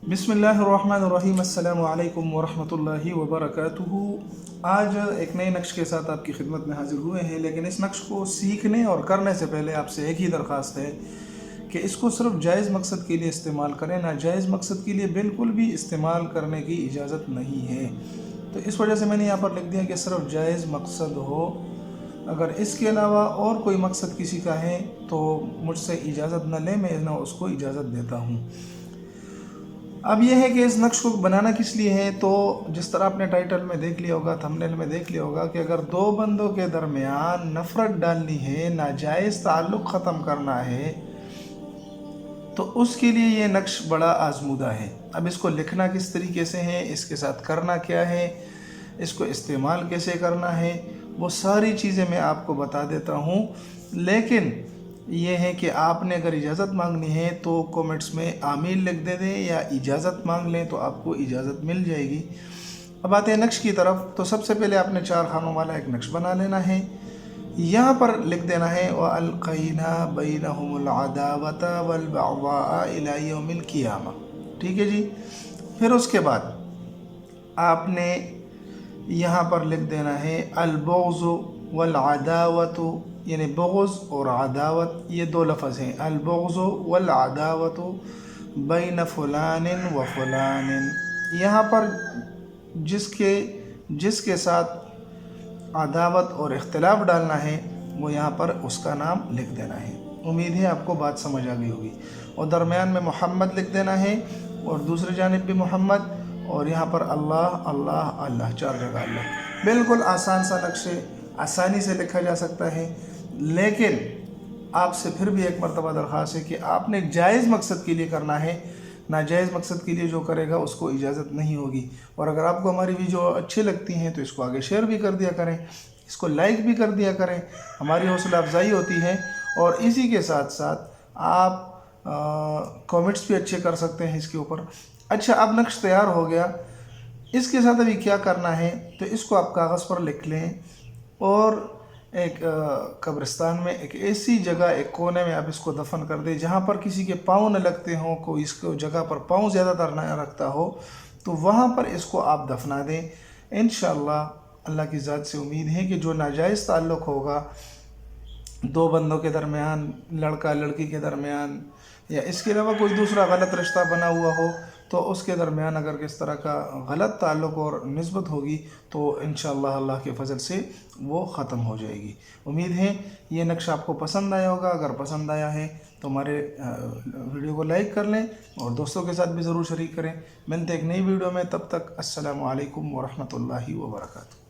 बिस्मिल्लाहिर्रहमानिर्रहीम। अस्सलामु अलैकुम वरहमतुल्लाहि वबरकातुहू। आज एक नए नक्श के साथ आपकी खिदमत में हाजिर हुए हैं, लेकिन इस नक्श को सीखने और करने से पहले आपसे एक ही दरख्वास्त है कि इसको सिर्फ जायज़ मकसद के लिए इस्तेमाल करें, नाजायज़ मकसद के लिए बिल्कुल भी इस्तेमाल करने की इजाज़त नहीं है। तो इस वजह से मैंने यहाँ पर लिख दिया कि सिर्फ जायज़ मकसद हो। अगर इसके अलावा और कोई मकसद किसी का है तो मुझसे इजाज़त न ले, मैं ना उसको इजाज़त देता हूँ। अब यह है कि इस नक्श को बनाना किस लिए है, तो जिस तरह आपने टाइटल में देख लिया होगा, थंबनेल में देख लिया होगा कि अगर दो बंदों के दरमियान नफ़रत डालनी है, नाजायज़ ताल्लुक़ ख़त्म करना है, तो उसके लिए ये नक्श बड़ा आज़मूदा है। अब इसको लिखना किस तरीके से है, इसके साथ करना क्या है, इसको इस्तेमाल कैसे करना है, वो सारी चीज़ें मैं आपको बता देता हूँ। लेकिन ये है कि आपने अगर इजाज़त मांगनी है तो कमेंट्स में आमीन लिख दे दें, या इजाज़त मांग लें तो आपको इजाज़त मिल जाएगी। अब आते हैं नक्श की तरफ। तो सबसे पहले आपने 4 खानों वाला एक नक्श बना लेना है। यहाँ पर लिख देना है व अलक़ैना बैनहुमुल अदावता वल बग़ज़ा इला यौमिल क़ियामा। ठीक है जी। फिर उसके बाद आपने यहाँ पर लिख देना है अल-बुग़्ज़ु वल अदावतु, यानी बुग़्ज़ और अदावत ये दो लफ्ज़ हैं। अल-बुग़्ज़ु वल अदावतु बैन फ़ुलानिन व फ़ुलानिन। यहाँ पर जिसके साथ अदावत और इख्तिलाफ़ डालना है वो यहाँ पर उसका नाम लिख देना है। उम्मीद है आपको बात समझ आ गई होगी। और दरमियान में मोहम्मद लिख देना है और दूसरी जानिब भी मोहम्मद, और यहाँ पर अल्लाह अल्लाह अल्लाह, 4 जगह अल्लाह। बिल्कुल आसान सा नक्शे, आसानी से लिखा जा सकता है। लेकिन आपसे फिर भी एक मरतबा दरख्वास्त है कि आपने जायज़ मकसद के लिए करना है, नाजायज़ मकसद के लिए जो करेगा उसको इजाज़त नहीं होगी। और अगर आपको हमारी वीडियो अच्छी लगती हैं तो इसको आगे शेयर भी कर दिया करें, इसको लाइक भी कर दिया करें, हमारी हौसला अफजाई होती है। और इसी के साथ साथ आप कमेंट्स भी अच्छे कर सकते हैं इसके ऊपर। अच्छा, अब नक्श तैयार हो गया। इसके साथ अभी क्या करना है, तो इसको आप कागज़ पर लिख लें और एक कब्रिस्तान में एक ऐसी जगह, एक कोने में आप इसको दफन कर दें जहाँ पर किसी के पाँव न लगते हों, कोई इसको जगह पर पाँव ज़्यादातर न रखता हो, तो वहाँ पर इसको आप दफना दें। इंशाअल्लाह अल्लाह की ज़ात से उम्मीद है कि जो नाजायज़ ताल्लुक़ होगा दो बंदों के दरमियान, लड़का लड़की के दरमियान, या इसके अलावा कोई दूसरा गलत रिश्ता बना हुआ हो, तो उसके दरमियान अगर किस तरह का गलत ताल्लुक़ और निस्बत होगी तो इंशाअल्लाह अल्लाह के फजल से वो ख़त्म हो जाएगी। उम्मीद है ये नक्शा आपको पसंद आया होगा। अगर पसंद आया है तो हमारे वीडियो को लाइक कर लें और दोस्तों के साथ भी ज़रूर शरीक करें। मिलते एक नई वीडियो में, तब तक अस्सलामु अलैकुम वरहमतुल्लाहि वबरकातुहू।